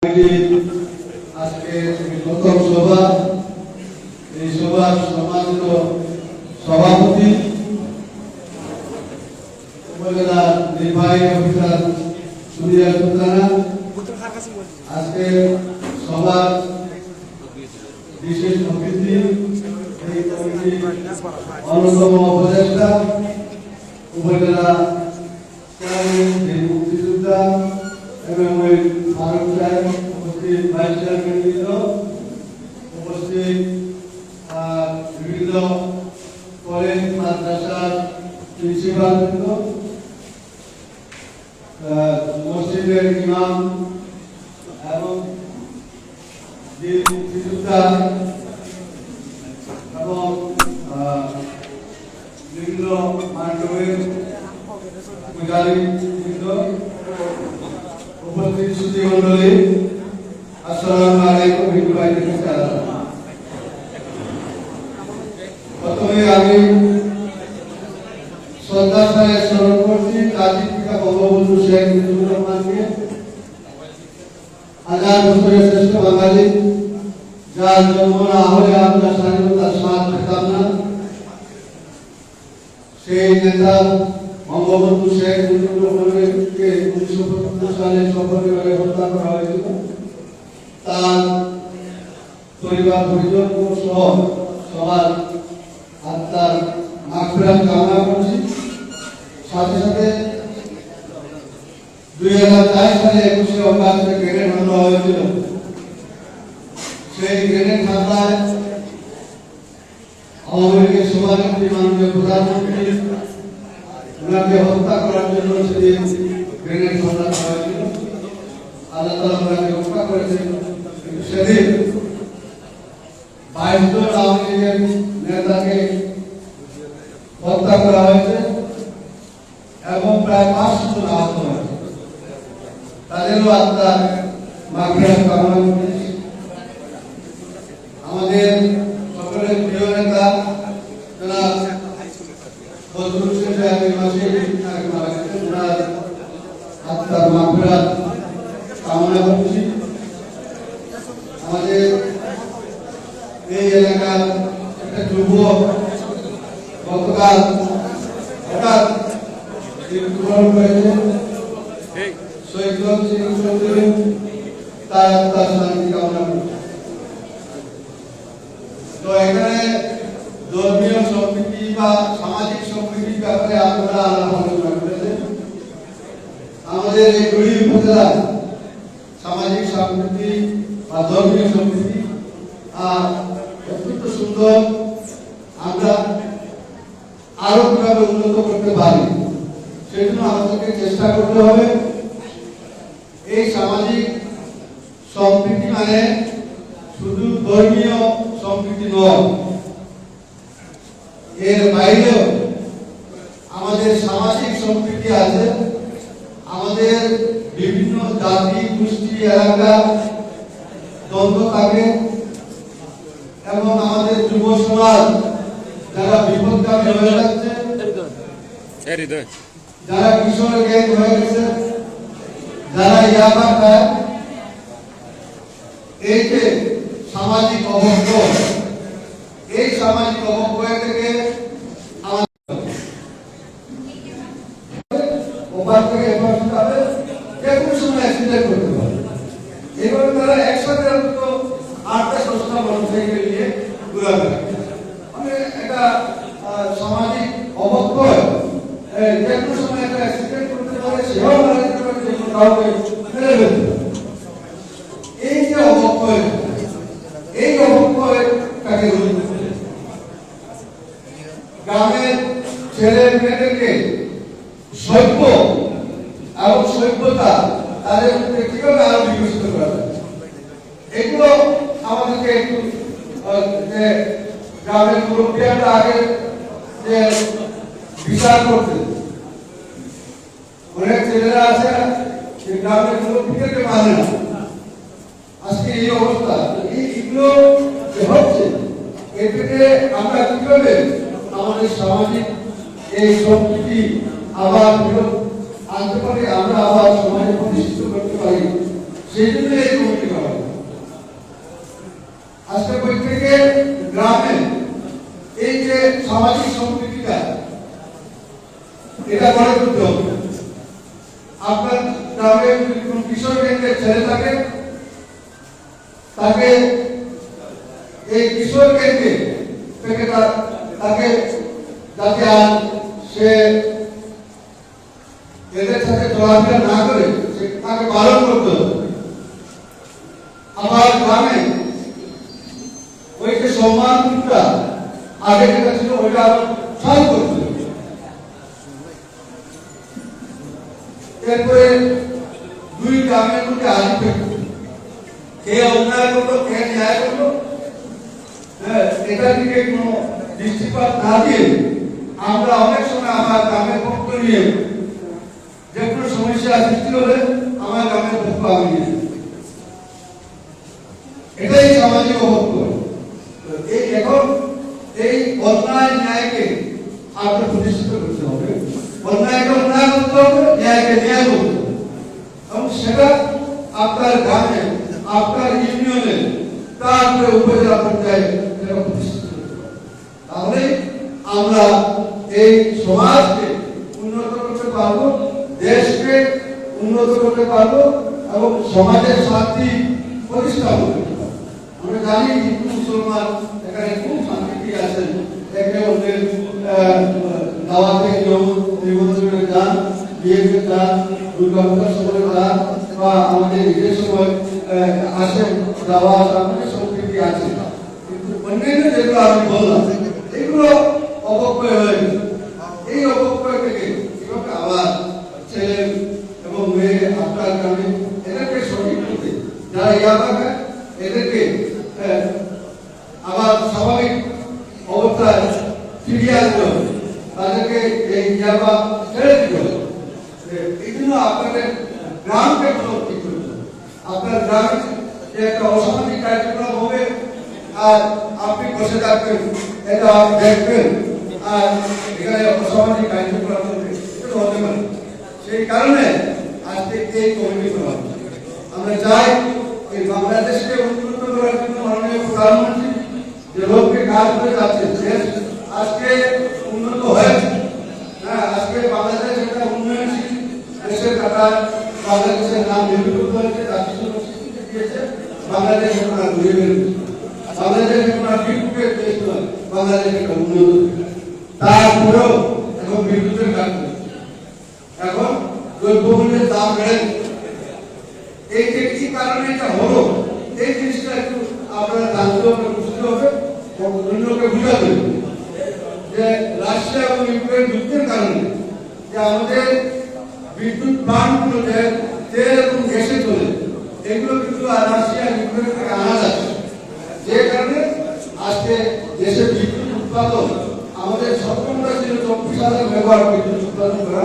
আজকে প্রথম সভা, এই সভার সম্মানিত সভাপতি উপজেলা নির্বাহী অফিসার সুরিয়া সুলতানা, আজকে সভার বিশেষ অতিথি এই কমিটির অন্যতম উপদেষ্টা উপজেলা মুক্তিযোদ্ধা এবং ফারুক সাহেব, উপস্থিত ভাইস চেয়ারম্যান, উপস্থিত বিভিন্ন কলেজ মাদ্রাসার প্রিন্সিপাল, মসজিদের ইমাম এবং মুক্তিযোদ্ধা এবং বিভিন্ন মান্ডবের পূজারীবৃন্দ, উপস্থিত সুধীমণ্ডলী, আসসালামু আলাইকুম। প্রথমে আমি শ্রদ্ধার সাথে স্মরণ করছি জাতির পিতা বঙ্গবন্ধু শেখ মুজিবুর রহমানকে, হাজার বছরের শ্রেষ্ঠ বাঙালি, যার জন্ম না হলে আমরা স্বাধীনতার স্বাদ পেতাম না। সেই নেতা বঙ্গবন্ধু শেখ মুজিবুর রহমানকে 1975 সালে সপরিবারে হত্যা করা হয়েছিল। তার পরিবার পরিজন সহ সবার আত্মার মাগফিরাত কামনা করছি। সাথে সাথে 2004 সালে 21শে অগাস্টে গ্রেনেড হামলা হয়েছিল। সেই গ্রেনেড হামলায় আওয়ামী লীগের সভানেত্রী মাননীয় প্রধানমন্ত্রী ওনাকে হত্যা করার জন্য সেদিন গ্রেনেড হামলা করা হয়েছিল। আল্লাহ তাআলা ওনাকে রক্ষা করেছেন। কিন্তু সেদিন 22 জন আওয়ামী লীগের নেতাকে হত্যা করা হয়েছে এবং প্রায় 500 জন আহত হয়েছে। তাদেরও আত্মার মাগফিরাত কামনা করছি। আমাদের সকলের প্রিয় নেতা জনাব বদরুল হোসেন সাহেব এই মাসে ওনার আত্মার মাগফিরাত কামনা করছি। আমাদের এই এলাকার একটা যুবক গতকাল হঠাৎ মৃত্যুবরণ করেছে, শহীদগঞ্জ সিং চৌধুরী, তার আত্মার শান্তি কামনা করছি। তো এখানে ধর্মীয় সম্প্রীতি বা সামাজিক সম্প্রীতির ব্যাপারে আপনারা আলোচনা করেছেন। আমাদের এই গড়ি উপজেলা সামাজিক সম্প্রীতি বা ধর্মীয় সম্প্রীতি অত্যন্ত সুন্দর। আমরা আরো কিভাবে উন্নত করতে পারি সেজন্য আমাদেরকে চেষ্টা করতে হবে। এই সামাজিক সম্প্রীতি মানে শুধু ধর্মীয় সম্প্রীতি নয়, এর বাইরেও আমাদের সামাজিক সম্প্রীতি আছে। আমাদের বিভিন্ন জাতি গোষ্ঠী এলাকা দ্বন্দ্ব থাকে এবং আমাদের যুব সমাজ যারা বিপদগামী হয়ে যাচ্ছে, যারা কিশোর গ্যাং হয়ে গেছে, যারা ইয়াবা খায়, এই যে সামাজিক অবক্ষয়, এই সামাজিক অবক্ষয় থেকে যেকোনো সময় অ্যাক্সিডেন্ট করতে পারে। এইভাবে তারা একসাথে অন্তত 8-10টা মোটরসাইকেল নিয়ে ঘোরাফেরা, মানে একটা সামাজিক অবক্ষয়। যেকোনো সময় একটা অ্যাক্সিডেন্ট করতে পারে, সেও মারা যেতে পারে, যে কোনো কাউকে মেরে ফেলতে পারে। এই যে অবক্ষয়, এই অবক্ষয়টাকে রোধ করতে গ্রামের ছেলে মেয়েদেরকে সভ্য এবং সভ্যতা তাদের মধ্যে কিভাবে আরো বিকশিত করা যায়, এগুলো আমাদেরকে একটু যে গ্রামের মুরব্বীরা আগে যে বিচার করতে, অনেক ছেলেরা আছে যে গ্রামের মুরব্বীদেরকে মানে না। আজকে এই অবস্থা, এইগুলো হচ্ছে, এ থেকে আমরা কিভাবে আমাদের সামাজিক এই সম্প্রীতি আবার ফেরত আনতে পারি, আমরা আবার সমাজে প্রতিষ্ঠিত করতে পারি, সেই জন্য এই কমিটি করা হলো। আজকে প্রত্যেকে গ্রামে এই যে সামাজিক সম্পৃক্তিটা এটা গড়ে তুলতে হবে। আপনার গ্রামে যদি কোন কিশোর কেন্দ্রের ছেলে থাকে, তাকে এই কিশোর কেন্দ্রে থেকে তাকে যাতে আর সে এদের সাথে চলাফেরা না করে তাকে পালন করতে হবে। আমার গ্রামে ওই যে সম্মানটা আগে যেটা ছিল ওইটা আরো সব করতে হবে। এরপরে দুই গ্রামের মধ্যে আগে থাকবে, কে অন্যায় করলো কে ন্যায় করলো, এটার দিকে কোনো দৃষ্টিপাত না দিয়ে আমরা অনেক সময় আমার গ্রামের পক্ষ নিয়ে যে কোনো সমস্যা সৃষ্টি হলে আমার গ্রামের পক্ষ আমি নিয়ে, এটাই সামাজিক অবক্ষ। এই এখন এই অন্যায় ন্যায়কে আপনার প্রতিষ্ঠিত করতে হবে, অন্যায়কে অন্যায় করতে হবে, ন্যায়কে ন্যায় করতে হবে, এবং সেটা আপনার গ্রামে আপনার ইউনিয়নে তারপরে উপজেলা পর্যায়ে সেটা প্রতিষ্ঠিত করতে হবে। তাহলে আমরা এই সমাজকে উন্নত করতে পারবো, দেশকে উন্নত করতে পারবো এবং সমাজের শান্তি প্রতিষ্ঠা করতে পারবো। আমরা জানি হিন্দু মুসলমান এখানে খুব শান্তি আছেন, একে অন্যের দাওয়াতে নিমন্ত্রণে যান, বিয়েতে যান, দুর্গা পূজার সময় যান বা আমাদের ঈদের সময় আসেন, দাওয়া আমাদের সংস্কৃতি আছে। কিন্তু অন্যান্য যেগুলো আমি বললাম এগুলো অবক্ষয় হয়ে গেছে। এই অবক্ষয় থেকে কিভাবে আবার ছেলে এবং মেয়ে আপনার গ্রামে এদেরকে সঠিক করতে, যারা ইয়াবা খায় এদেরকে আবার স্বাভাবিক অবস্থায় ফিরিয়ে আনতে হবে, তাদেরকে এই ইয়াবা ছেড়ে দিতে হবে। এই জন্য আপনাদের গ্রামকে ঠিক করতে হবে। আপনার গ্রামে যে একটা অসামাজিক কার্যক্রম হবে আর আপনি বসে থাকবেন, এটা দেখবেন আর এখানে অসামাজিক কার্যক্রম হবে, এটা হতে পারে। সেই কারণে আজকে এই কমিটি করা হচ্ছে। আমরা চাই এই বাংলাদেশকে উন্নত করার জন্য মাননীয় প্রধানমন্ত্রী যে লোককে কাজ করে যাচ্ছে, দেশ আজকে উন্নত হয়েছে। হ্যাঁ, আজকে বাংলাদেশ একটা উন্নয়নশীল দেশের কাটা, বাংলাদেশের নাম নির্মিত হয়েছে, জাতিসংঘ স্বীকৃতি দিয়েছে। বাংলাদেশ এখন আর ঘুরে বেরোচ্ছে, বাংলাদেশ এখন আর বিদ্যুতের দেশ নয়, বাংলাদেশ একটা উন্নত। তারপরেও এখন বিদ্যুতের কাজ করছে, এখন দ্রব্যমূল্যের দাম বেড়ে। এই যে কি কারণে এটা হলো, এই জিনিসটা একটু আপনারা জানতে হবে, বুঝতে হবে, অন্যকে বুঝাতে হবে যে রাশিয়া এবং ইউক্রেন যুদ্ধের কারণে যে আমাদের বিদ্যুৎ প্লান্টগুলো যে তেল এবং গ্যাসে চলে, এগুলো কিন্তু রাশিয়া ইউক্রেন থেকে আনা যাচ্ছে। যে কারণে আজকে দেশের বিদ্যুৎ উৎপাদন আমাদের সক্ষমতা ছিল 24,000 মেগাওয়াট বিদ্যুৎ উৎপাদন করা,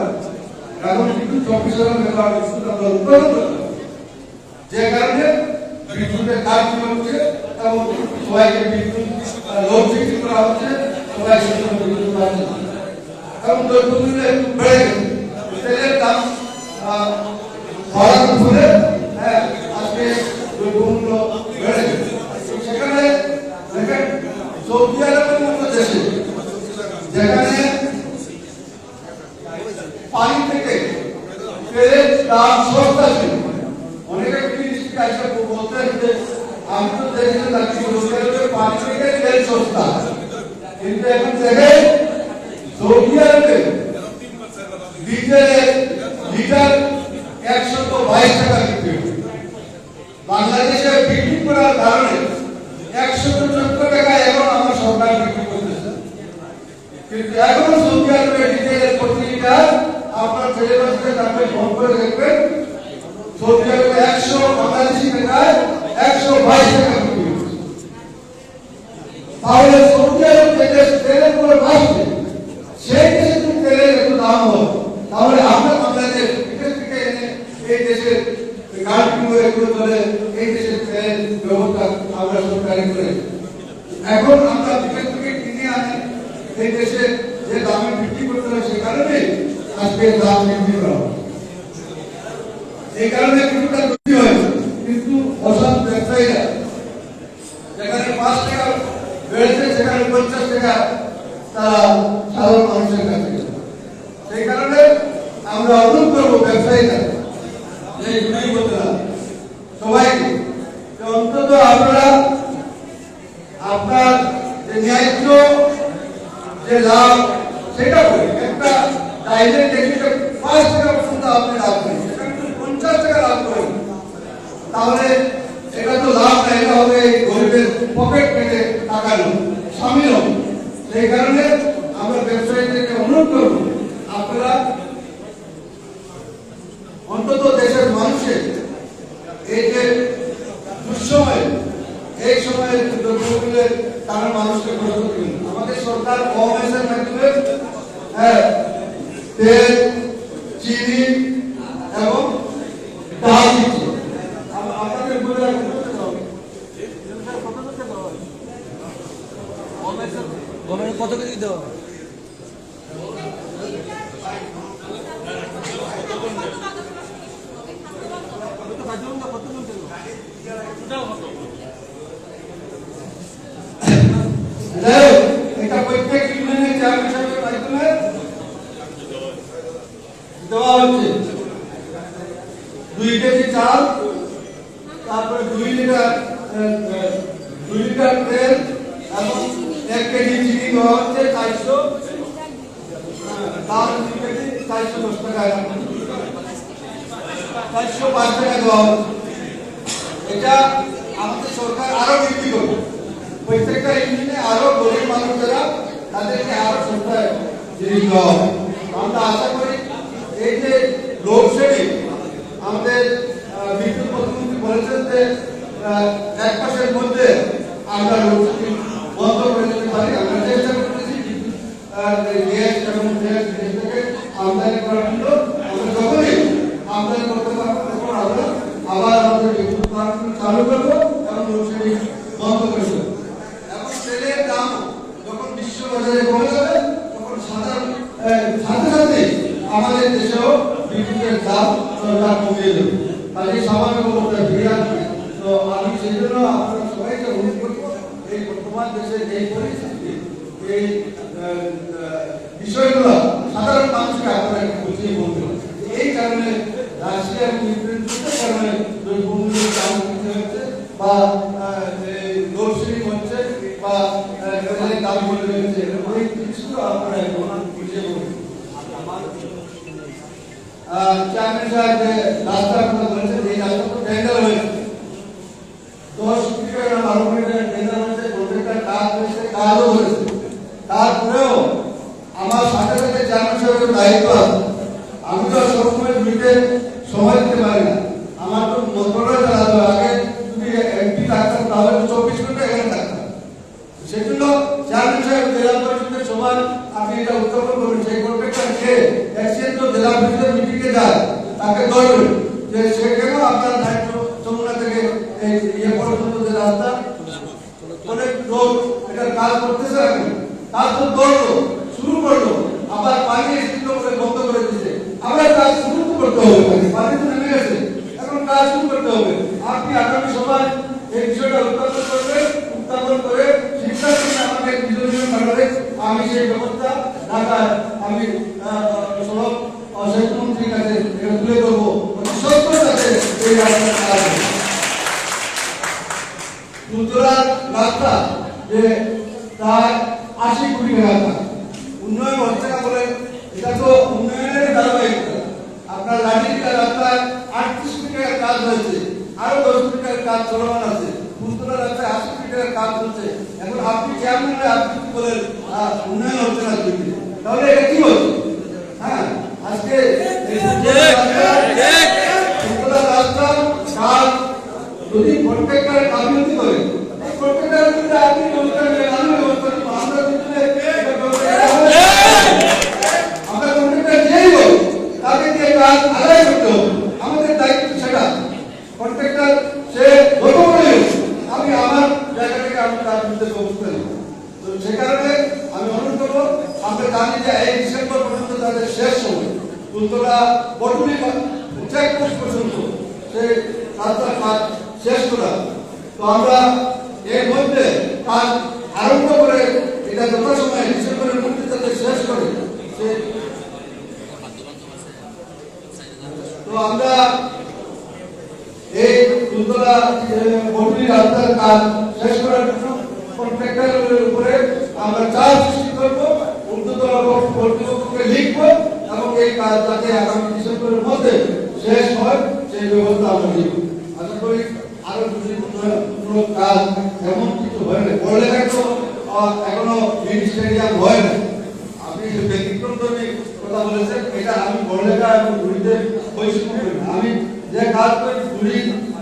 এখন কিন্তু 24,000 মেগাওয়াট বিদ্যুৎ আমরা উৎপাদন করতে পারি। যে কারণে বিদ্যুতের ঘাটতি হচ্ছে এবং সবাইকে বিদ্যুৎ লোড বৃদ্ধি করা হচ্ছে, সবাই বিদ্যুৎ পাচ্ছে এবং দ্রব্যমূল্য একটু বেড়ে গেছে। তেলের দাম বাড়ানোর ফলে আজকে দ্রব্যমূল্য বেড়ে গেছে। সেখানে দেখেন সৌদি আরবের মতো দেশে যেখানে পানি থেকে তেলের দাম সস্তা ছিল, অনেকে বলতে যে আমি তো দেখেছি পানি থেকে তেল সস্তা, কিন্তু এখন দেখে সৌদি আরবে ডিজেলের লিটার 122 টাকা বিক্রি হয়। বাংলাদেশে বিক্রি করার কারণে 114 টাকা এখন আমার সরকার বিক্রি করতেছে, কিন্তু এখন সৌদি আরবে ডিজেলের প্রতি লিটার আপনার টেলিভিশনে তাকে ফোন করে দেখবেন সৌদি আরবে 100 বাংলাদেশি টাকায় 122 টাকা বিক্রি হচ্ছে। তাহলে সৌদি আরব যে দেশ তেলের উপরে বাঁচবে, সেই দেশে যদি তেলের এত দাম হয়, তাহলে আমরা বাংলাদেশ বিদেশ থেকে এনে এই দেশের গাড়ি করে চলে, এই দেশের তেল ব্যবস্থা আমরা সরকারি করে এখন আমরা বিদেশ থেকে কিনে আনি, এই দেশে যে দামে বিক্রি করতে হয়, সে কারণে আজকে দাম বৃদ্ধি করা হয়। এই কারণে কিছুটা বৃদ্ধি হয়েছে। অসৎ ব্যবসায়ীরা যেখানে 5 টাকা বেড়েছে সেখানে 50 টাকা তারা সাধারণ মানুষের কাছে। সেই কারণে আমরা অনুরোধ করবো ব্যবসায়ীরা, এই দুই বন্ধুরা সবাইকে, অন্তত আপনারা আপনার যে ন্যায্য যে লাভ সেটা করে একটা ডাইরেক্ট টেকনিক্যাল 5 টাকা পর্যন্ত আপনি লাভ করেন, সেখানে 50 টাকা লাভ করেন, তাহলে এটা তো লাভ না, এটা হবে গরিবের পকেট কেটে টাকানো সামিল হবে। সেই কারণে আমরা ব্যবসায়ীদেরকে অনুরোধ করব, আপনারা অন্তত দেশের মানুষের এই যে দুঃসময়, এই সময়ে দ্রব্যমূল্যের কারণ মানুষকে কষ্ট দিন। আমাদের সরকার ওএমএসের মাধ্যমে তেল, চিনি এবং ডাল দিচ্ছে। আপনাদের বলে রাখতে হবে কত কেজি দিতে হবে? এটা প্রত্যেক ইউনিয়নের চেয়ারম্যান সাহেবের মাধ্যমে দেওয়া হচ্ছে। 2 কেজি চাল, তারপরে 2 লিটার তেল এবং 1 কেজি চিনি দেওয়া হচ্ছে। 400 ডাল 2 কেজি 410 টাকা, 405 টাকা দেওয়া হচ্ছে। এটা আমাদের সরকার আরো বৃদ্ধি করবে, প্রত্যেকটা ইউনিয়নে আরো গরিব মানুষ যারা তাদেরকে আরো সস্তায় জিনিস দেওয়া হবে। আমরা আশা করি এই যে লোডশেডিং, আমাদের বিদ্যুৎ প্রতিমন্ত্রী বলেছেন যে 1 মাসের মধ্যে আমরা লোডশেডিং বন্ধ করে দিতে পারি। আমরা চেষ্টা করতেছি গ্যাস এবং গ্যাস থেকে আমদানি করার জন্য। আমরা যখনই আমদানি করতে পারবো তখন আমরা আবার আমাদের বিদ্যুৎ চালু করবো এবং লোডশেডিং বন্ধ করে দেবো। এবং তেলের দাম যখন বিশ্ব বাজারে কমে যাবে তখন সাথে সাথে আমাদের দেশেও বিদ্যুতের দাম সরকার কমিয়ে দেবে, কাজে স্বাভাবিক অবস্থায় ফিরে আসবে। তো আমি সেই জন্য আপনারা সবাইকে অনুরোধ করবো, এই বর্তমান দেশের এই পরিস্থিতি, এই বিষয়গুলো সাধারণ মানুষকে আপনারা একটু বুঝিয়ে বলতে হবে। এই কারণে রাশিয়া এবং ইউক্রেন যুদ্ধের কারণে দ্রব্যমূল্যের দাম বৃদ্ধি হচ্ছে বা লোডশেডিং হচ্ছে বা দাম বৃদ্ধি হচ্ছে, এই জিনিসগুলো আপনারা একটু বুঝিয়ে বলুন। চেয়ারম্যান সাহেব যে রাস্তার কথা বলেছেন, এই রাস্তা তো টেন্ডার হয়েছে, 10 কোটি টাকা 12 কোটি টাকা টেন্ডার হয়েছে, প্রত্যেকটা কাজ হয়েছে, কাজও হয়েছে। তারপরেও আমার সাথে সাথে চেয়ারম্যান সাহেবের দায়িত্ব আছে, আমি তো সবসময় দুইতে সময় দিতে পারি না। আমার তো মন্ত্রণালয় চালাতে হবে, আগে যদি এমপি থাকতাম তাহলে 24 ঘন্টা এখানে থাকতাম। সেজন্য চেয়ারম্যান সাহেব জেলা পরিষদের সময় আপনি এটা উত্থাপন করবেন, সেই কন্ট্রাক্টরকে এক্সচেঞ্জ তো জেলা পরিষদের মিটিংয়ে যায়, তাকে ধরবেন যে সে কেন আপনার দায়িত্ব যমুনা থেকে এই ইয়ে পর্যন্ত যে রাস্তা অনেক লোক এটার কাজ করতেছে, এখন কাজ তো ধরলো শুরু করলো, আবার পানি এসেছিল বলে বন্ধ করে দিচ্ছে। আবার কাজ শুরু করতে হবে, পানি তো নেমে গেছে, এখন কাজ শুরু করতে হবে। আপনি আগামী সময় এই বিষয়টা উত্থাপন করে সিদ্ধান্ত নিয়ে আমাকে বিজয় কারণে আমি সেই ব্যবস্থা ঢাকায় আমি সড়ক সেতুমন্ত্রীর কাছে তুলে দেবো, সত্যের কাছে এই রাস্তার কাজ উত্তরার রাস্তা যে প্রায় 80 কোটি টাকা উন্নয়ন হচ্ছে না বলে, এটা তো উন্নয়নের ধারাবাহিকতা। আপনার লাঠিটা রাস্তায় 38 কোটি টাকার কাজ হয়েছে, আরো 10 কোটি টাকার কাজ চলমান আছে, উত্তরা রাস্তায় 80 কোটি টাকার কাজ চলছে। এখন আপনি কেমন আপনি কি বলেন উন্নয়ন হচ্ছে না, তাহলে এটা কি হচ্ছে? হ্যাঁ, আজকে উত্তরা রাস্তা কাজ যদি প্রত্যেকটা কামিউনিটি করে, প্রত্যেকটা আপনি ব্যবস্থা নেবেন, আমি ব্যবস্থা নেব, আমরা আমরা প্রত্যেকটা যেই হোক তাকে দিয়ে কাজ আদায় করতে হবে, আমাদের দায়িত্ব সেটা। প্রত্যেকটা সে যত করে আমি আমার জায়গা থেকে আমি তার বিরুদ্ধে ব্যবস্থা নেব। তো সে কারণে আমি অনুরোধ করবো, আমরা জানি যে এই ডিসেম্বর পর্যন্ত তাদের শেষ সময়, উত্তরা বটুলি চেকপোস্ট পর্যন্ত সে রাস্তার কাজ শেষ করা। তো আমরা এর মধ্যে কাজ আরম্ভ করে এটা যথাসময়ে ডিসেম্বরের মধ্যে যাতে শেষ করে তো আমরা এই কুলতলা বটুলি রাস্তার কাজ শেষ করার জন্য কন্ট্রাক্টরের উপরে আমরা চাপ সৃষ্টি করবো, ঊর্ধ্বতন কর্তৃপক্ষকে লিখবো এবং এই কাজ যাতে আগামী ডিসেম্বরের মধ্যে শেষ হয় সেই ব্যবস্থা আমরা নিব। আশা করি আরো কোনো কাজ এমন কিছু হয় না, বড়লেখায় তো এখনো মিনি স্টেডিয়াম হয় না। আপনি ব্যতিক্রমধর্মী কথা বলেছেন, এটা আমি বড়লেখা এবং ঘুরিতে বৈষম্য করি না। আমি যে কাজ করি ঘুরি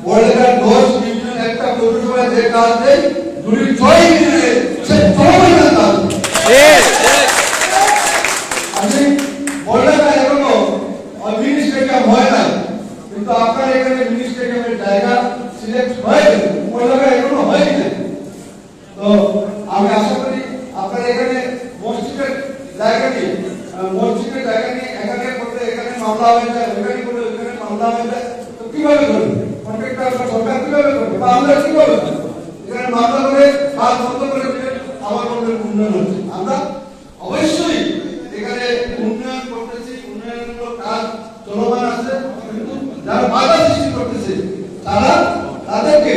বড়লেখার 10 ইউনিয়ন একটা পৌরসভায় যে কাজ দেয় ঘুরির 6 ইউনিয়নে সে 6 মহিলা কাজ। আমি বড়লেখা এখনো মিনি স্টেডিয়াম হয় না, কিন্তু আপনার এখানে মিনি স্টেডিয়ামের জায়গা সিলেক্ট হয়ে গেছে, বড়লেখা এখনো হয়নি। তো আমি আশা করি আপনার এখানে মসজিদের জায়গা নিয়ে এখানে করতে এখানে মামলা হয়ে যায়, ওইখানে করলে ওইখানে মামলা হয়ে যায়। তো কিভাবে করবে কন্ট্রাক্টর বা সরকার, কিভাবে করবে বা আমরা কিভাবে করবো? এখানে মামলা করে কাজ বন্ধ করে দিলে আমার মধ্যে উন্নয়ন হচ্ছে। আমরা অবশ্যই এখানে উন্নয়ন করতেছি, উন্নয়নমূলক কাজ চলমান আছে, কিন্তু যারা বাধা সৃষ্টি করতেছে তাদেরকে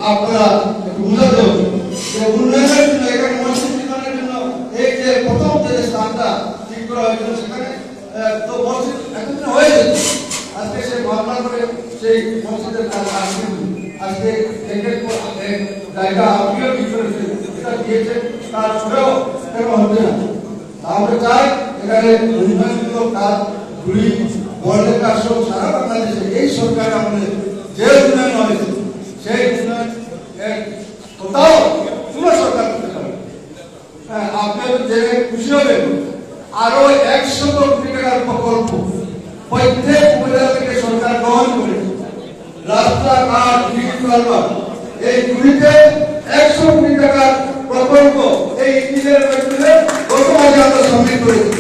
আপনারা একটু বুঝাতে হবে যে উন্নয়নের জন্য এখানে মসজিদ নির্মাণের জন্য এই যে প্রথম যে স্থানটা ঠিক করা হয়েছিল সেখানে তো মসজিদ এখন হয়ে যেত। আজকে সে মামলা করে সেই মসজিদের কাজ আজকে জায়গা আপনিও ঠিক করেছে, এটা দিয়েছে, তারপরেও কেন হচ্ছে না? আমরা চাই এখানে উন্নয়নমূলক কাজ ঘুরি বড়লেখা সহ সারা বাংলাদেশে এই সরকার আমাদের যে উন্নয়ন হয়েছে সেই উন্নয়ন কোথাও পুরো সরকার করতে পারে। আপনার যে খুশি হবেন আরো 100 কোটি টাকার প্রকল্প প্রত্যেক উপজেলা থেকে সরকার গ্রহণ করেছে। রাস্তাঘাট, এই গুলিতে 100 কোটি টাকার প্রকল্প এই ইঞ্জিনিয়ার মাধ্যমে গত মাসে আমরা সাবমিট করেছি।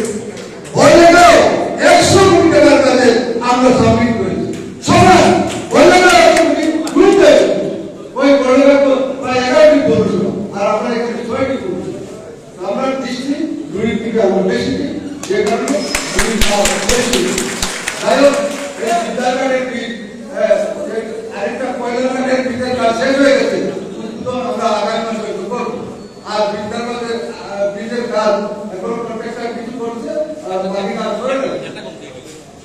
বড়লেখাও 100 কোটি টাকার কাজে আমরা সাবমিট করেছি। সবাই বড়লেখা গ্রুপে ওই বড়লেখা প্রায় 11টি পৌরসভা আর আমরা এখানে 6টি পৌরসভা। আমরা দৃষ্টি দুইয়ের থেকে আমরা বেশি দিই, যে কারণে বেশি যাই হোক এই বিদ্যালয়ের আরেকটা পয়লাঘাটের বিদ্যালয় কাজ শেষ হয়ে গেছে, কিন্তু আমরা আগামী মাসে করব। আর বিদ্যালয়ের ব্রিজের কাজ এখন কন্ট্রাক্টর কিছু করছে আর বাকি কাজ করে না,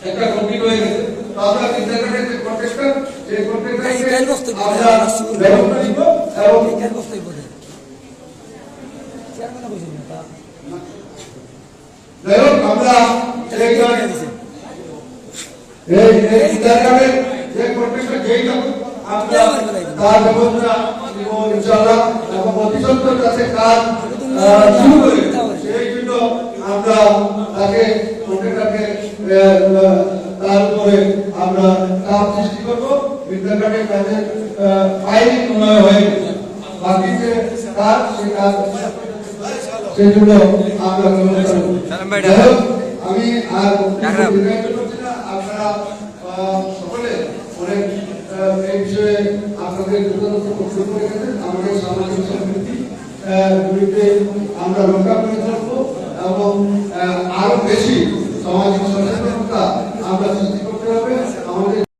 একটা কমপ্লিট হয়ে গেছে। তো আমরা বিদ্যালয়ের যে কন্ট্রাক্টর সেই কন্ট্রাক্টরকে আমরা ব্যবস্থা নিব এবং যাই হোক আমরা এই বিদ্যালয়ের যে কন্ট্রাক্টর যেই যাব আমরা তার ব্যবস্থা নিব ইনশাআল্লাহ এবং অতিসত্বর কাছে কাজ শুরু করি। সেই জন্য আমরা তাকে কন্ট্রাক্টরকে তার উপরে আমরা চাপ সৃষ্টি করবো। বিদ্যালয়ের কাজের ফাইলিং উন্নয়ন হয়ে গেছে, বাকি যে কাজ সে কাজ সেই জন্য আমরা আমি আর আপনারা সকলে অনেক এই বিষয়ে আপনাদের বক্তব্য রেখেছেন। আমাদের সামাজিক সম্পৃক্তি আমরা রক্ষা করে থাকবো এবং আরো বেশি